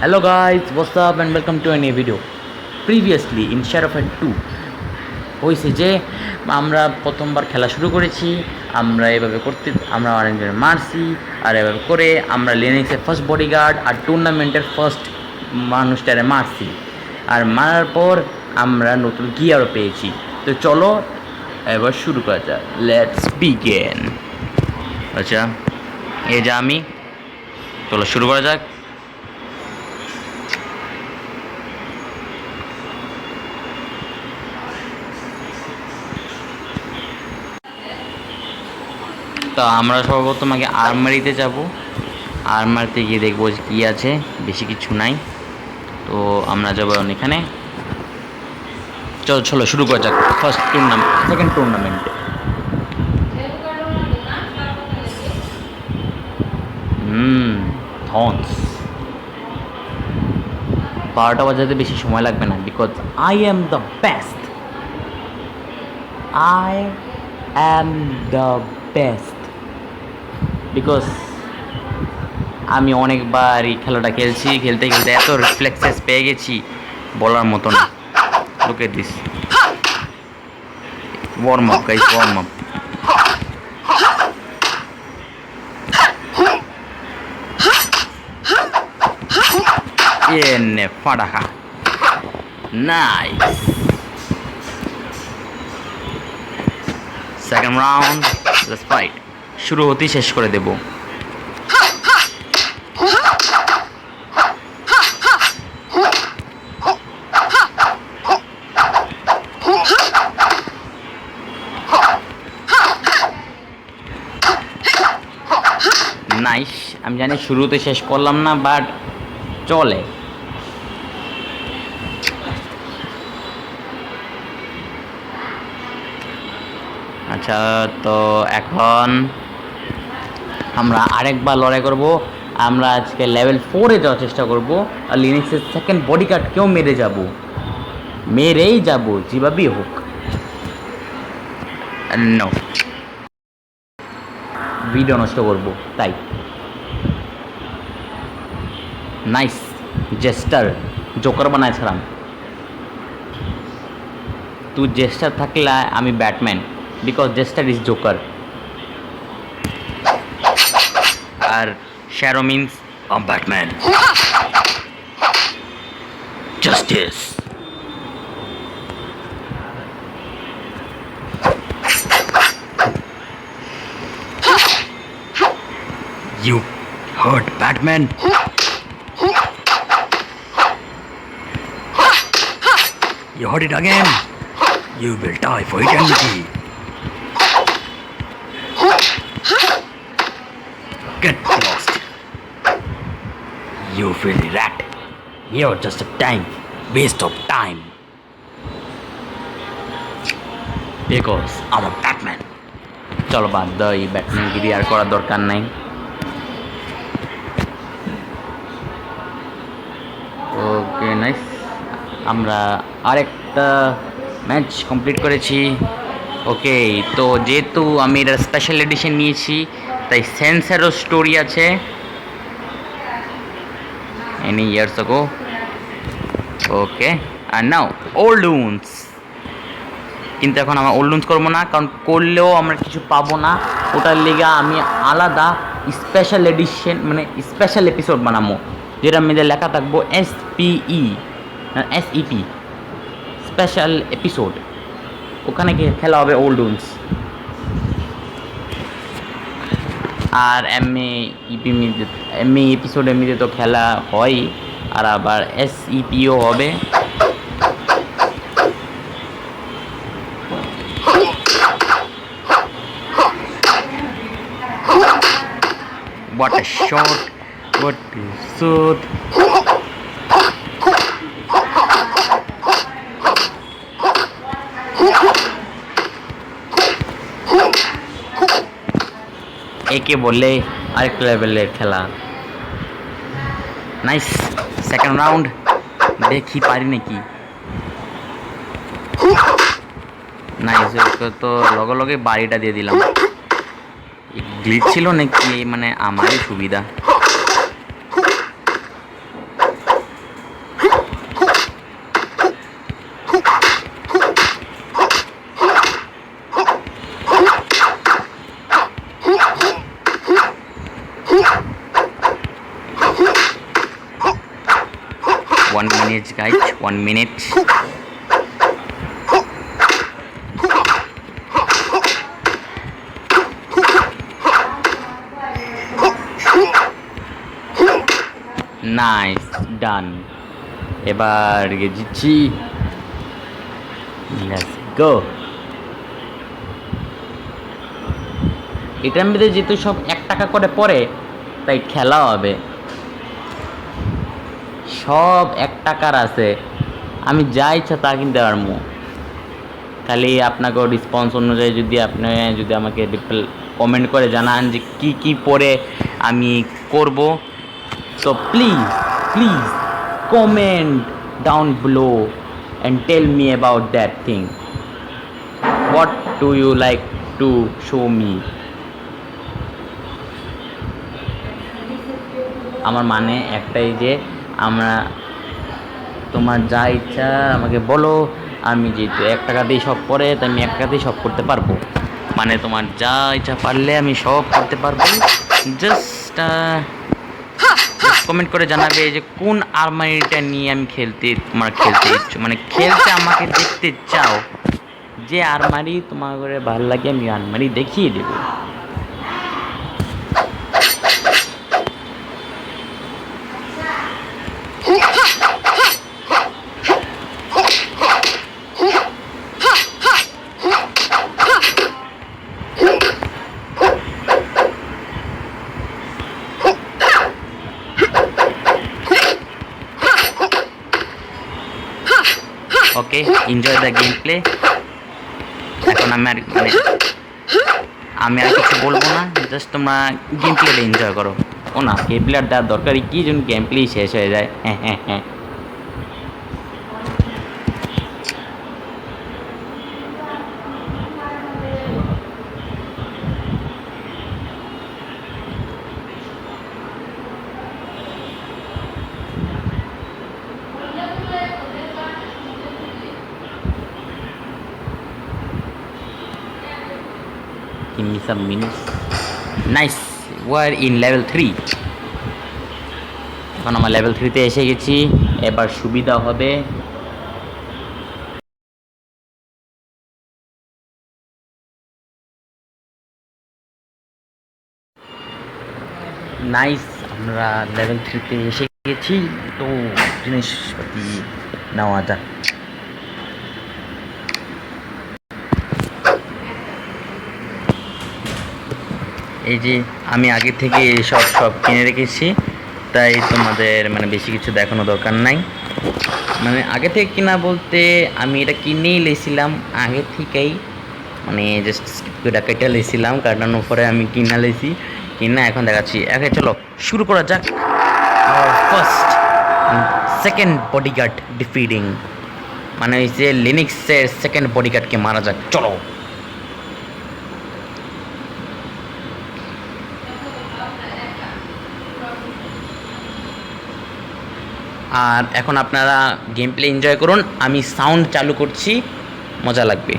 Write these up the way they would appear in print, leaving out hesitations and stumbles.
Hello guys, what's up and welcome to a new video. Previously in Shadow Fight 2 হয়েছে যে আমরা প্রথমবার খেলা শুরু করেছি, আমরা এভাবে করতে আমরা অরেঞ্জের মারছি, আর এভাবে করে আমরা লিনাক্সের ফার্স্ট বডিগার্ড আর টুর্নামেন্টের ফার্স্ট মানুষটারে মারছি, আর মারার পর আমরা নতুন গিয়ারও পেয়েছি। তো চলো এবার শুরু করা যাক, লেটস বিগিন। আচ্ছা, এই যে আমি, চলো শুরু করা যাক। তো আমরা সর্বপ্রথম আগে আলমারিতে যাব, আলমারিতে গিয়ে দেখবো কী আছে, বেশি কিছু নাই। তো আমরা যাবো এখানে। চলো চলো শুরু করা যাক ফার্স্ট টুর্নামেন্ট, সেকেন্ড টুর্নামেন্টে। থন্স 12টা বাজাতে বেশি সময় লাগবে না, because I am the best, I am the best, because আমি অনেকবার এই খেলাটা খেলছি, খেলতে খেলতে এত রিফ্লেক্সেস পেয়ে গেছি বলার মতো না। Look at this, warm up guys, warm up. এনে ফাটাখা, nice. Second round, let's fight. শুরু হতেই শেষ করে দেব। নাইস, আমি জানি শুরুতে শেষ করলাম না, বাট চলে। আচ্ছা, তো এখন আমরা আরেকবার লড়াই করব। আমরা আজকে লেভেল 4-এ যাওয়ার চেষ্টা করব, আর লিনাক্সের সেকেন্ড বডিগার্ডকেও মেরেই যাব যেভাবেই হোক। নো, ভিডিও নষ্ট করব তাই। নাইস, জেস্টার জোকার বানাইছিলাম। তুই জেস্টার থাকলে আমি Batman, because jester is joker, আর শ্যারো means Batman. Justice. You hurt Batman. You hurt it again. You will die for eternity. Get lost. You filthy rat. You're just a waste of time. Because I'm a Batman. চলো বাদ দাও, এই ব্যাটম্যানগিরি আর করার দরকার নাই। ওকে, nice. আমরা আরেকটা match complete করেছি। ওকে, তো যেহেতু আমি এটা স্পেশাল এডিশন নিয়েছি, তাই সেন্সারও স্টোরি আছে এনি ইয়ার্স আগো। ওকে, আর নাও ওল্ড উন্স। কিন্তু এখন আমার ওল্ড উন্স করবো না, কারণ করলেও আমরা কিছু পাবো না। ওটার লেগে আমি আলাদা স্পেশাল এডিশন, মানে স্পেশাল এপিসোড বানাবো, যেটার মধ্যে লেখা থাকবো SEP স্পেশাল এপিসোড। ওখানে খেলা হবে ওল্ড উন্স, আর এমএ এপিসোডের মধ্যে তো খেলা হয়, আর আবার SEPও হবে। What a shot! What a shot! একে বললে আরেক লেভেলের খেলা। নাইস, সেকেন্ড রাউন্ড, দেখি পারি নাকি। নাইস, তো লগে লগে বাড়িটা দিয়ে দিলাম। গ্লিচ ছিল নাকি, মানে আমারই সুবিধা। 1 minute guys, 1 minute. নাইস, ডান। এবার জিতছি, লেটস গো। এটার মধ্যে যেহেতু সব 1 টাকা করে পড়ে, তাই খেলা হবে সব 1 টাকার আছে। আমি যা ইচ্ছা তা কিনতে পারবো, খালি আপনাকেও রেসপন্স অনুযায়ী যদি আমাকে কমেন্ট করে জানান যে কি পরে আমি করব, তো please comment down below and tell me about that thing. What do you like to show me? আমার মানে একটাই যে তোমার যা ইচ্ছা আমাকে বলো, আমি যেহেতু 1 টাকাতেই সব পড়ে, তাই আমি 1 টাকাতেই সব করতে পারবো। মানে তোমার যা ইচ্ছা পারলে আমি সব করতে পারবো। জাস্ট কমেন্ট করে জানাবে যে কোন আলমারিটা নিয়ে আমি খেলতে মানে খেলতে আমাকে দেখতে চাও। যে আলমারি তোমার করে ভালো লাগে আমি আলমারি দেখিয়ে দেবো। ওকে, এনজয় দ্য গেম প্লে। এখন আমি আর কিছু বলবো না, জাস্ট তোমরা গেম প্লেটা এনজয় করো। ও না, গেম প্লেয়ার দেওয়ার দরকারই কি, যেন গেম প্লেই শেষ হয়ে যায়। হ্যাঁ। Give me some minutes. Nice, we're in level 3. এখন আমরা লেভেল 3 তে এসে গেছি। এবার সুবিধা হবে। নাইস, আমরা লেভেল 3 তে এসে গেছি। তো জিনিসপাতি নেওয়া যাক। এই যে আমি আগে থেকে সব কিনে রেখেছি, তাই তোমাদের বেশি কিছু দেখানো দরকার নাই। আগে থেকে কিনা বলতে আমি এটা কিনেই লেছিলাম আগে থেকেই, জাস্ট কেটে লেছিলাম, কাটানোর পরে আমি কিনা এখন দেখাচ্ছি। চলো শুরু করা যাক। ফার্স্ট সেকেন্ড বডিগার্ড ডিফিটিং, হচ্ছে লিনিক্সের সেকেন্ড বডিগার্ডকে মারা যাক। চলো। আর এখন আপনারা গেম প্লে এনজয় করুন, আমি সাউন্ড চালু করছি, মজা লাগবে।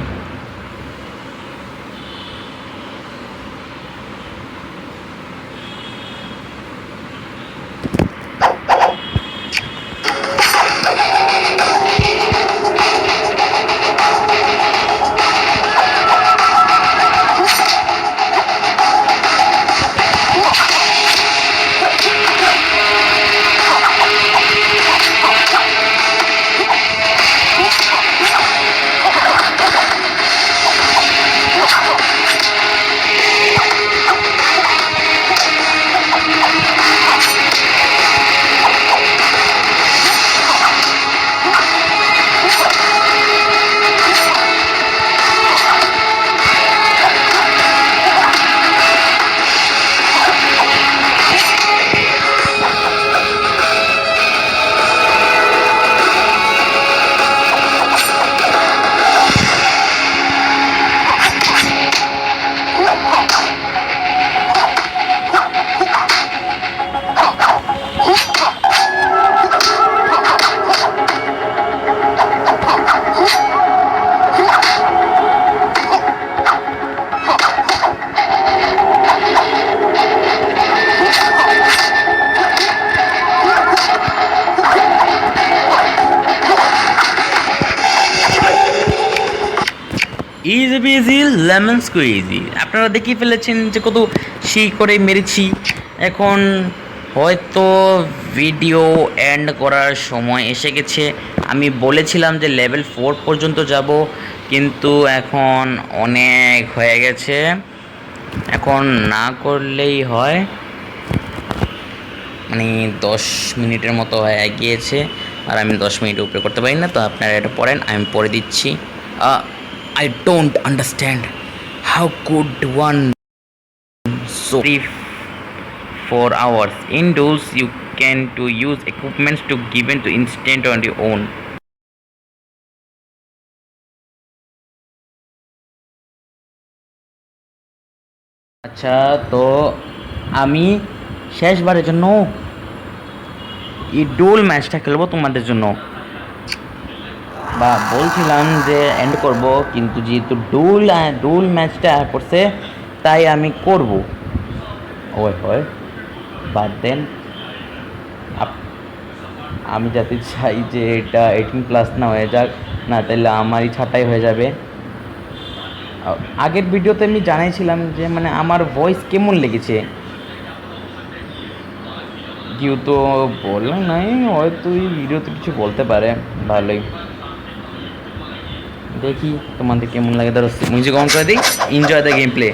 Easy busy lemon squeegee. আপনারা দেখেই ফেলেছেন যে কত সেই করে মেরেছি। এখন হয়তো ভিডিও এন্ড করার সময় এসে গেছে। আমি বলেছিলাম যে লেভেল 4 পর্যন্ত যাব, কিন্তু এখন অনেক হয়ে গেছে, এখন না করলেই হয়। মানে 10 মিনিটের মতো হয়ে গিয়েছে, আর আমি 10 মিনিটের উপরে করতে পারি না। তো আপনারা এটা পড়েন, আমি পড়ে দিচ্ছি। I don't understand how could one so brief for hours indoors you can to use equipments to given to instant on your own. আচ্ছা, তো আমি শেষবারের জন্য এই ডোল ম্যাচটা খেলবো তোমাদের জন্য, বা বলছিলাম যে এন্ড করব, কিন্তু যেহেতু ডোল ম্যাচটা করছে তাই আমি করব। ওই হয় বাদ দেন। আমি যাতে চাই যে এটা 18+ না হয়ে যাক, না তাহলে আমারই ছাঁটাই হয়ে যাবে। আগের ভিডিওতে আমি জানাইছিলাম যে মানে আমার ভয়েস কেমন লেগেছে, কেউ তো বললাম নাই, হয়তো এই ভিডিওতে কিছু বলতে পারে। ভালোই, দেখি তোমাদের কেমন লাগে। ধরো মিউজিক অন করে দিই, এনজয় দ্য গেম প্লে।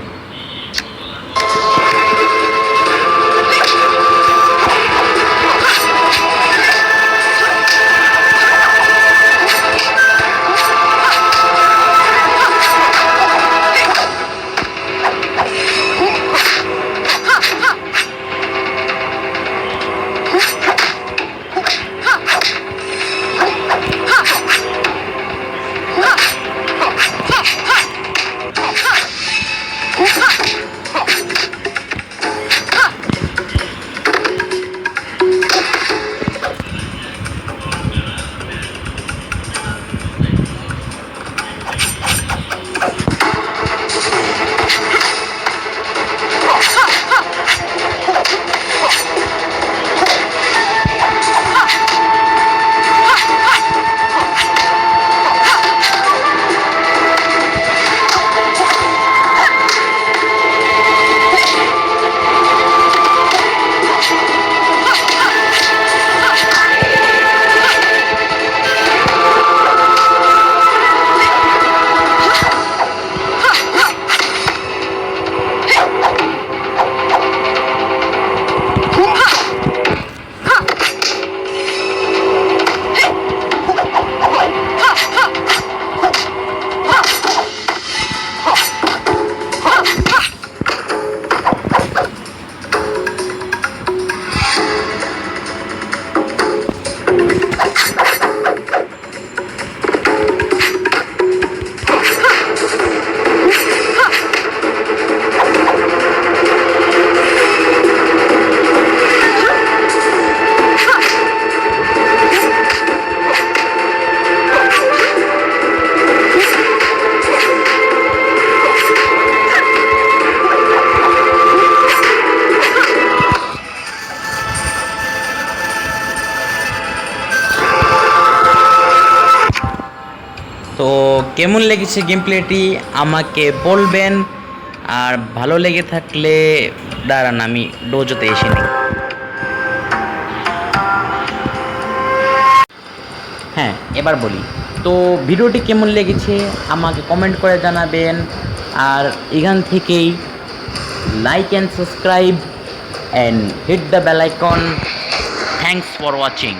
তো কেমন লেগেছে গেম প্লেটি আমাকে বলবেন, আর ভালো লেগে থাকলে দাঁড়ান আমি ডোজোতে এসে নিই। হ্যাঁ, এবার বলি, তো ভিডিওটি কেমন লেগেছে আমাকে কমেন্ট করে জানাবেন, আর এখান থেকেই like and subscribe and hit the bell icon. Thanks for watching.